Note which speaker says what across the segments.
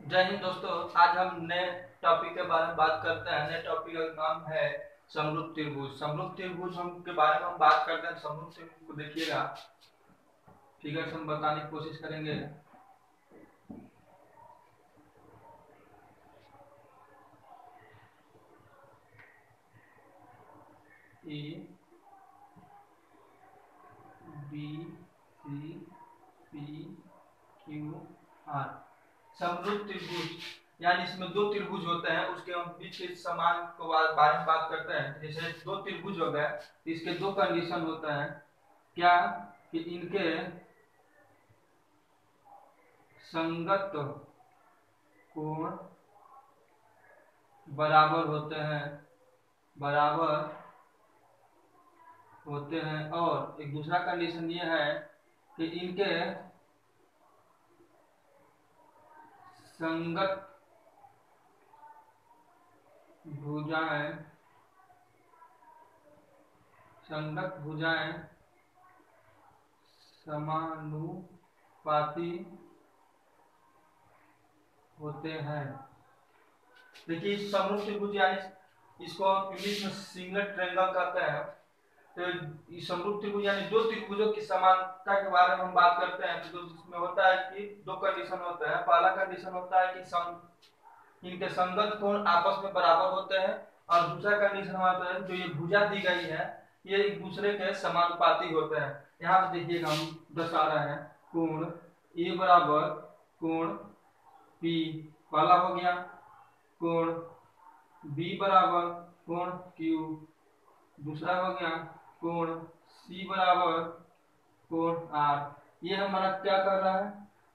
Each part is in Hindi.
Speaker 1: जय हिंद दोस्तों। आज हम नए टॉपिक के बारे में बात करते हैं। नए टॉपिक का नाम है समरूप त्रिभुज। समरूप त्रिभुज हम के बारे में हम बात करते हैं। समरूप त्रिभुज को देखिएगा, फिगर से हम बताने की कोशिश करेंगे। A B C P Q R. समरूप त्रिभुज यानी इसमें दो त्रिभुज होते हैं, उसके हम बीच के समान को बारे में बात करते हैं। जैसे दो त्रिभुज हो गए, इसके दो कंडीशन होते हैं। क्या कि इनके संगत कोण बराबर होते हैं, बराबर होते हैं। और एक दूसरा कंडीशन ये है कि इनके संगत भुजाएं समानुपाती होते हैं। देखिए समरूप त्रिभुज यानी इसको इंग्लिश में सिंगल ट्रायंगल कहते हैं। तो इस समरूप त्रिभुज यानी दो त्रिभुजों की समानता के बारे में हम बात करते हैं। तो इसमें होता है कि दो कंडीशन होते हैं। पहला कंडीशन होता है कि इनके संगत कोण आपस में बराबर होते हैं, और दूसरा कंडीशन होता है जो ये भुजा दी गई है ये एक दूसरे के समानुपाती होते हैं। यहाँ पे देखिएगा हम दर्शा रहे हैं कोण ए बराबर कोण पी पहला हो गया, कोण बी बराबर कोण क्यू दूसरा हो गया, कोण सी बराबर कोण आर। ये हमारा क्या कर रहा है,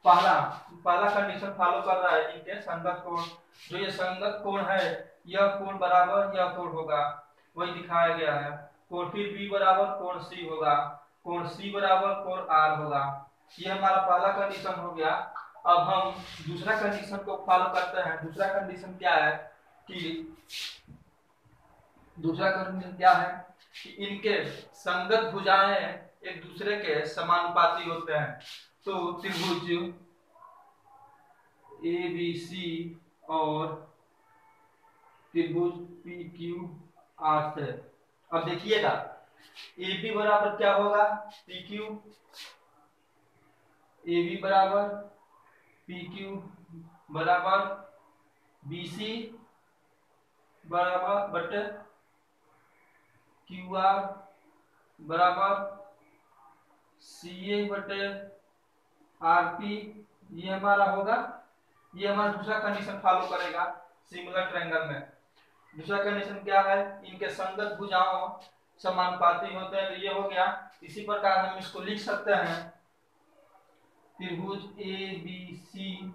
Speaker 1: पहला पहला कंडीशन फॉलो कर रहा है। इनके संगत कोण, जो ये संगत कोण है यह कोण बराबर यह कोण होगा, वही दिखाया गया है। कोण फिर बी बराबर कोण सी होगा, कोण सी बराबर कोण आर होगा। ये हमारा पहला कंडीशन हो गया। अब हम दूसरा कंडीशन को फॉलो करते हैं। दूसरा कंडीशन क्या है कि दूसरा कंडीशन क्या है कि इनके संगत भुजाएं एक दूसरे के समानुपाती होते हैं। तो त्रिभुज ए बी सी और त्रिभुज पी क्यू आर से। अब देखिएगा ए बी बराबर क्या होगा, पी क्यू, ए बी बराबर पी क्यू बराबर बी सी बराबर बटे क्यू आर बराबर सी ए बटे आर पी। ये हमारा होगा, ये हमारा दूसरा कंडीशन फॉलो करेगा सिमिलर ट्रायंगल में। दूसरा कंडीशन क्या है, इनके संगत भुजाओं समानुपाती होते हैं। तो ये हो गया। इसी प्रकार हम इसको लिख सकते हैं त्रिभुज ए बी सी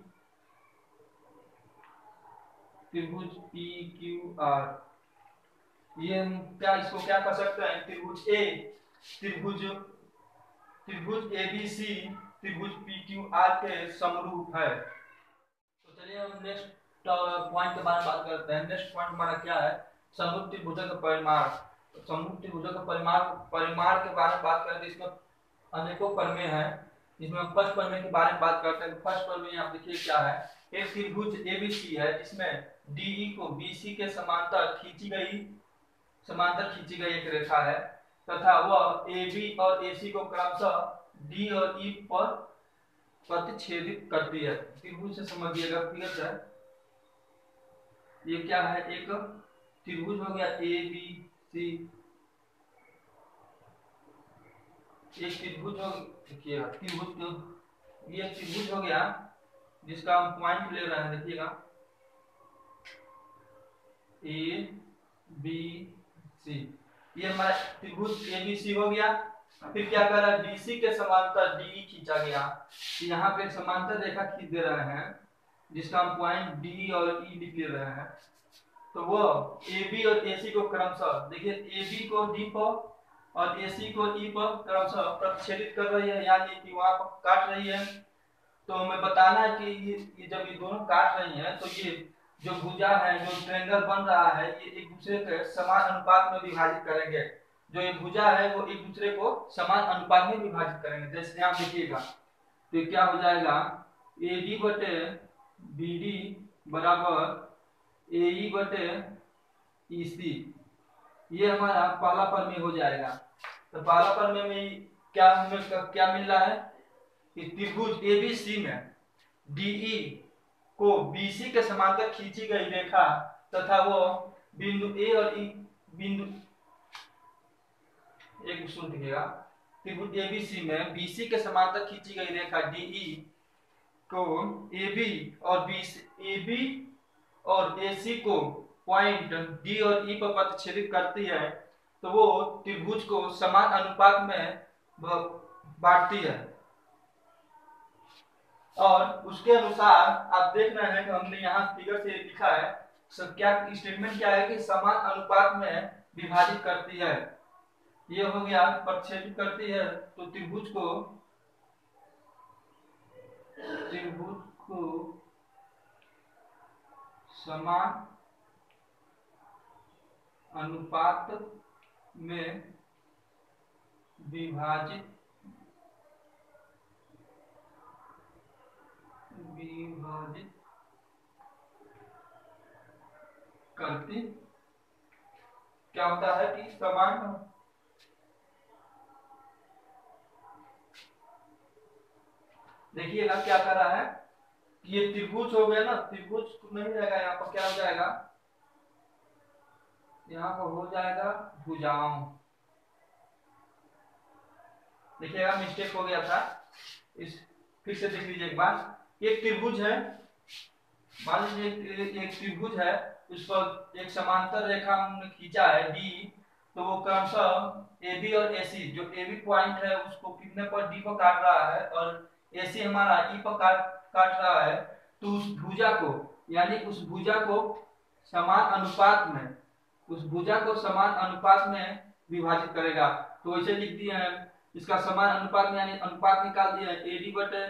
Speaker 1: त्रिभुज पी क्यू आर। ये हम क्या इसको क्या कर सकते हैं, त्रिभुज ए त्रिभुज त्रिभुज ए बी सी त्रिभुज पी क्यू आर के समरूप है। तो चलिए हम नेक्स्ट पॉइंट के बारे में बात करते हैं। नेक्स्ट पॉइंट हमारा क्या है, समरूप त्रिभुजों का परिमाण। समरूप त्रिभुजों का परिमाण के बारे में बात करें तो इसमें अनेकों प्रमेय हैं। इसमें हम फर्स्ट प्रमेय के बारे में बात करते हैं। तो फर्स्ट प्रमेय आप देखिए क्या है, एक त्रिभुज एबीसी है जिसमें डीई को बीसी के समांतर खींची गई एक रेखा है, तथा वह AB और AC को क्रमशः D और E पर प्रतिच्छेदित करती है। त्रिभुज से समझिएगा, फिगर से ये क्या है, एक त्रिभुज हो गया ABC, एक त्रिभुज हो, देखिएगा त्रिभुज, ये त्रिभुज हो गया जिसका हम पॉइंट ले रहे हैं। देखिएगा ABC, ये हमारा त्रिभुज ABC हो गया। फिर क्या कर रहा है, BC के समांतर DE खींचा गया। यहाँ पे समांतर रेखा खींच दे रहे हैं जिसका हम पॉइंट D और E ले रहे हैं। तो वो AB और AC को क्रमशः, देखिए AB को D पर और AC को E पर क्रमशः प्रतिच्छेदित कर रही है, यानी कि वहां पर काट रही है। तो हमें बताना है कि ये जब ये दोनों काट रही हैं तो ये जो भुजा है, जो ट्रायंगल बन रहा है, ये एक दूसरे के समान अनुपात में विभाजित करेंगे। जो ये भुजा है वो एक दूसरे को समान अनुपात में विभाजित करेंगे। जैसे यहाँ देखिएगा तो क्या हो जाएगा, ए डी बटे बी डी बराबर ए ई बटे ई सी। ये हमारा पहला प्रमेय हो जाएगा। तो पहला प्रमेय में क्या हमें क्या मिल रहा है कि त्रिभुज एबीसी में डीई को बीसी के समांतर खींची गई रेखा तथा वो बिंदु ए और ई बिंदु एक सुन लीजिएगा, त्रिभुज एबीसी में बीसी के समांतर खींची गई रेखा डीई को एबी और एबी और एसी को पॉइंट डी और ई पर प्रतिच्छेदित करती है, तो वो त्रिभुज को समान अनुपात में बांटती है। और उसके अनुसार आप देख रहे हैं कि हमने यहाँ फिगर से लिखा है, क्या स्टेटमेंट क्या है कि समान अनुपात में विभाजित करती है। ये हो गया प्रतिच्छेदित करती है, तो त्रिभुज को समान अनुपात में विभाजित करती क्या होता है कि समान देखिएगा क्या कर रहा है कि ये त्रिभुज हो गया ना, त्रिभुज नहीं रहेगा, यहाँ पर क्या हो जाएगा, यहाँ पर हो जाएगा भुजाओं। देखिएगा मिस्टेक हो गया था, इस फिर से देख लीजिए एक बार। एक त्रिभुज है, मान लीजिए एक त्रिभुज है, उस पर एक समांतर रेखा हमने खींचा है डी, तो वो क्रमशः ए बी और ए सी, जो ए बी पॉइंट है उसको कितने पर डी पर काट रहा है और ए सी हमारा ई पर काट रहा है, तो उस भुजा को यानी उस भुजा को समान अनुपात में विभाजित करेगा। तो वैसे लिख दिए हैं, इसका समान अनुपात में यानी अनुपात निकाल दिया है, ए डी बटे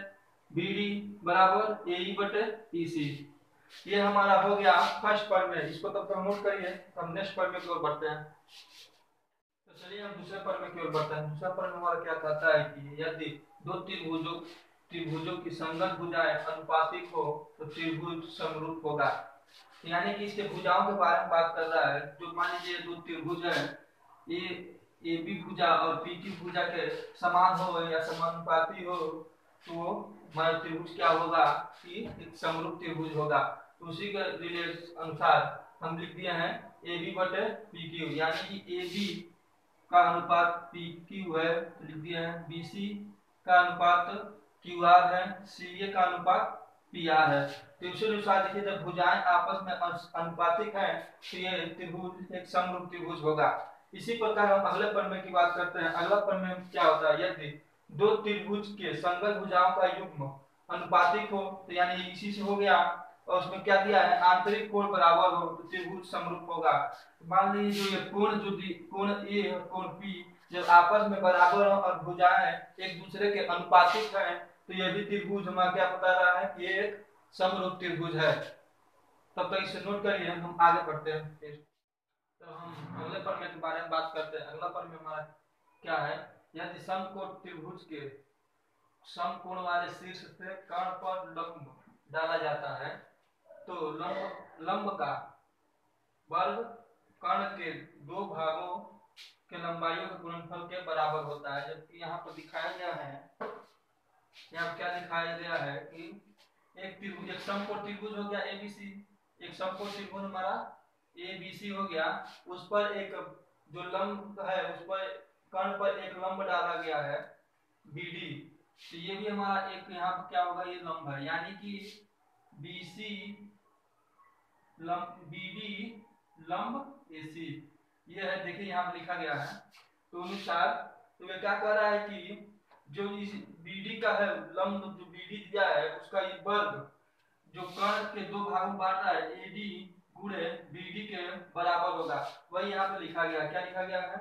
Speaker 1: बी डी बराबर ए ई बटे ई सी। ये हमारा हो गया फर्स्ट प्रमेय। इसको तब तक नोट करिए, हम नेक्स्ट प्रमेय की ओर बढ़ते हैं। तो चलिए हम दूसरे प्रमेय की ओर बढ़ते हैं। दूसरा प्रमेय हमारा क्या कहता है कि यदि दो त्रिभुजों की संगत भुजाएं अनुपातिक हो तो त्रिभुज समरूप होगा। यानी कि इसके भुजाओं के बारे में बात कर रहा है। जो मान लीजिए दो त्रिभुज है, ए बी भुजा और पी क्यू भुजा के समान हो या समानुपाती हो, तो हमारा त्रिभुज क्या होगा कि एक समरूप त्रिभुज होगा। तो उसी के अनुसार हम लिख दिए हैं ए बी बटे पी क्यू, यानी कि ए बी का अनुपात पी क्यू है, तो लिख दिए हैं बी सी का अनुपात क्यू आर है, सी ए का अनुपात पी आर है। तो इसी अनुसार देखिए जब भुजाएं आपस में अनुपातिक हैं तो ये त्रिभुज एक समरूप त्रिभुज होगा। इसी प्रकार हम अगले प्रमेय की बात करते हैं। अगला प्रमेय क्या होता है, यदि दो त्रिभुज के संगत भुजाओं का युग्म अनुपातिक हो, तो यानी इसी से हो गया, और उसमें क्या दिया है आंतरिक कोण बराबर हो तो त्रिभुज समरूप होगा। मान लीजिए जो ये कोण ए और कोण पी जब आपस में बराबर हो और भुजाएं एक दूसरे के अनुपातिक हैं, तो यह भी त्रिभुज हमारा क्या बता रहा है कि एक समरूप त्रिभुज है। तब तक इसे नोट करिए, हम आगे बढ़ते हैं। फिर तो हम अगले प्रमेय के बारे में बात करते हैं। अगला प्रमेय हमारा क्या है, यदि समकोण त्रिभुज के समकोण वाले शीर्ष से कर्ण पर लंब डाला जाता है, तो लंब का वर्ग कर्ण के दो भागों के लंबाइयों के गुणनफल के बराबर होता है। जबकि यहाँ पर दिखाया गया है, यहाँ क्या दिखाया गया है कि एक त्रिभुज, एक समकोण त्रिभुज हो गया एबीसी, एक समकोण त्रिभुज हमारा एबीसी हो गया, उस पर एक जो लंब है उस पर कर्ण पर एक लंब डाला गया है बीडी, तो ये भी हमारा एक यहाँ पर क्या होगा, ये लंब है, यानी कि बीसी लंब बीडी लंब एसी, ये है। देखिए यहाँ पर लिखा गया है, तो अनुसार तो ये क्या कह रहा है कि जो इस बीडी का है लंब, जो बीडी दिया है उसका ये वर्ग जो कर्ण के दो भागों में बांट रहा है एडी गुणे बीडी के बराबर होगा। वही यहाँ पे लिखा गया, क्या लिखा गया है,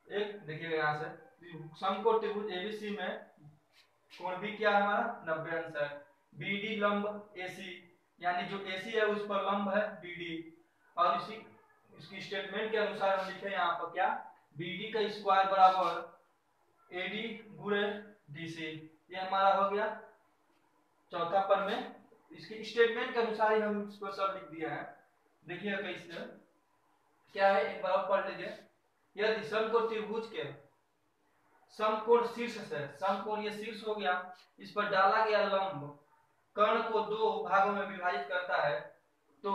Speaker 1: एक देखिएगा यहाँ से, समकोण त्रिभुज एबीसी में कोण भी क्या है हमारा 90 अंश है, बीडी लंब एसी, यानी जो एसी है उस पर लंब है बीडी, और इसकी स्टेटमेंट के अनुसार हम लिखे यहाँ पर क्या, बीडी का स्क्वायर बराबर एडी गुणे डीसी। ये हमारा हो गया चौथा प्रमेय। इसके स्टेटमेंट के अनुसार ही हम इसको सब लिख दिया है। देखिए कैसे क्या है, एक बार और पढ़ लीजिए। यदि समकोण त्रिभुज के समकोण शीर्ष से, समकोण ये शीर्ष हो गया, इस पर डाला गया लंब कर्ण को दो भागों में विभाजित करता है, तो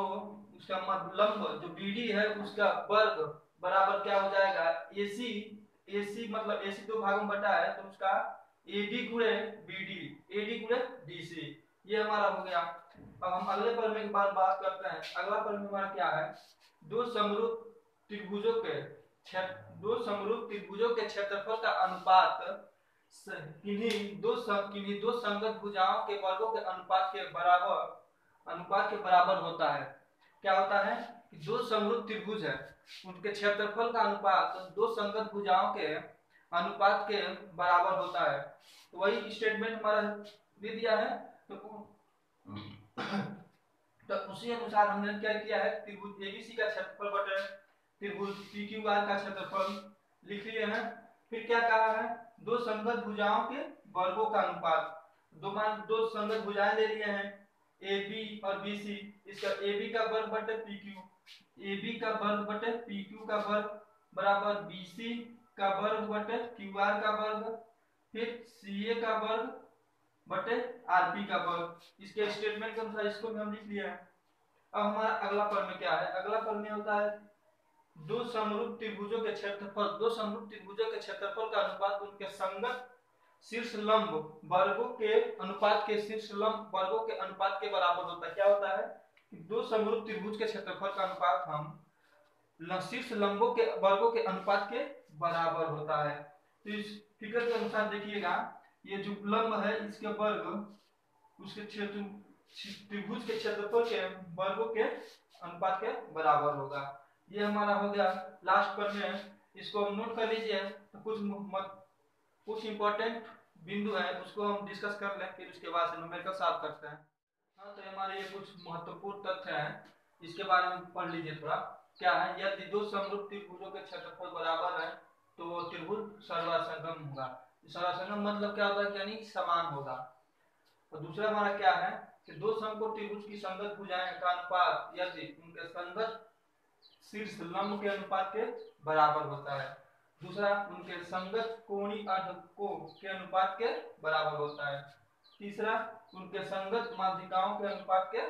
Speaker 1: उसका लंब जो बीडी है उसका वर्ग बराबर क्या हो जाएगा, एसी। एसी मतलब एसी दो भागों में बटा है तो उसका एडी गुणे बीडी, एडी गुणे बीसी, ये हमारा हो गया। अब हम अगले प्रमेय की बात करते हैं। अगला प्रमेय हमारा क्या है, दो समरूप त्रिभुजों के क्षेत्रफल का अनुपात किन्हीं दो संगत भुजाओं के वर्गों के अनुपात के बराबर होता है। क्या होता है कि दो समरूप त्रिभुज है, उनके क्षेत्रफल का अनुपात दो संगत भुजाओं के अनुपात के बराबर होता है। तो वही स्टेटमेंट हमारा दे दिया है। तो उसी अनुसार हमने क्या किया है, त्रिभुज एबीसी का क्षेत्रफल बटे त्रिभुज पीक्यूआर का क्षेत्रफल लिख लिए हैं। फिर क्या कहा है, दो संगत भुजाओं के वर्गों का अनुपात। दो संगत भुजाएं ले लिए हैं ए बी और बी सी, इसका ए बी का वर्ग बटे पी क्यू, ए बी का वर्ग बटे पी क्यू का वर्ग बराबर बी सी का वर्ग बटे क्यू आर का वर्ग, फिर सी ए का वर्ग बटे आर पी का वर्ग। इसके स्टेटमेंट के अनुसार इसको भी हम लिख लिया है। अब हमारा अगला प्रमेय क्या है, अगला प्रमेय होता है दो समरूप त्रिभुजों के क्षेत्रफल का अनुपात उनके संगत शीर्ष लंब वर्गों के अनुपात के बराबर होता है। क्या होता है कि दो समरूप त्रिभुज के क्षेत्रफल का अनुपात हम शीर्ष लंबों के वर्गों के अनुपात के बराबर होता है। तो इस फिगर के अनुसार देखिएगा, ये जो लंब है इसके वर्ग उसके त्रिभुज के क्षेत्रफल के वर्गों के अनुपात के बराबर होगा। ये हमारा हो गया लास्ट प्रमेय, इसको हम नोट कर लीजिए। तो कुछ इंपॉर्टेंट बिंदु है उसको हम डिस्कस कर लें, फिर उसके बाद से न्यूमेरिकल सॉल्व करते हैं। हाँ, तो हमारे ये कुछ महत्वपूर्ण तथ्य हैं, इसके बारे में पढ़ लीजिए थोड़ा। क्या है, यदि दो समरूप त्रिभुजों के क्षेत्रफल बराबर है तो त्रिभुज सर्वासंगम होगा। सर्वासंगम मतलब क्या होता है, यानी समान होगा। और दूसरा हमारा क्या है कि दो समकोण त्रिभुज की संगत भुजाएं का अनुपात यदि उनके संगत शीर्ष लंब के अनुपात के बराबर होता है। दूसरा, उनके संगत कोणीय अर्धकोण के अनुपात के बराबर होता है। तीसरा, उनके संगत माध्यिकाओं के अनुपात के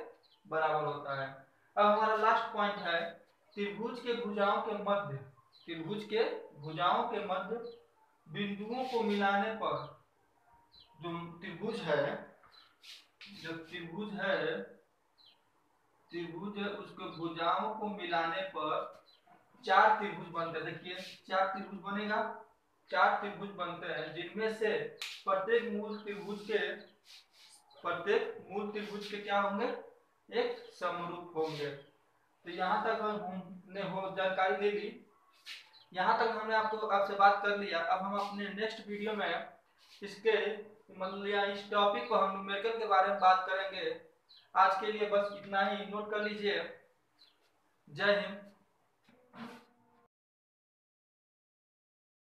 Speaker 1: बराबर होता है। अब हमारा लास्ट पॉइंट है त्रिभुज के भुजाओं के मध्य बिंदुओं को मिलाने पर जो त्रिभुज है उसके भुजाओं को मिलाने पर चार त्रिभुज बनते हैं। देखिए चार त्रिभुज बनेगा, चार त्रिभुज बनते हैं जिनमें से प्रत्येक मूल त्रिभुज के क्या होंगे, एक समरूप होंगे। तो यहाँ तक हमने जानकारी दे दी, यहाँ तक हमने आपसे बात कर लिया। अब हम अपने नेक्स्ट वीडियो में इसके मतलब इस टॉपिक पर हम न्यूमेरिकल के बारे में बात करेंगे। आज के लिए बस इतना ही, नोट कर लीजिए। जय हिंद।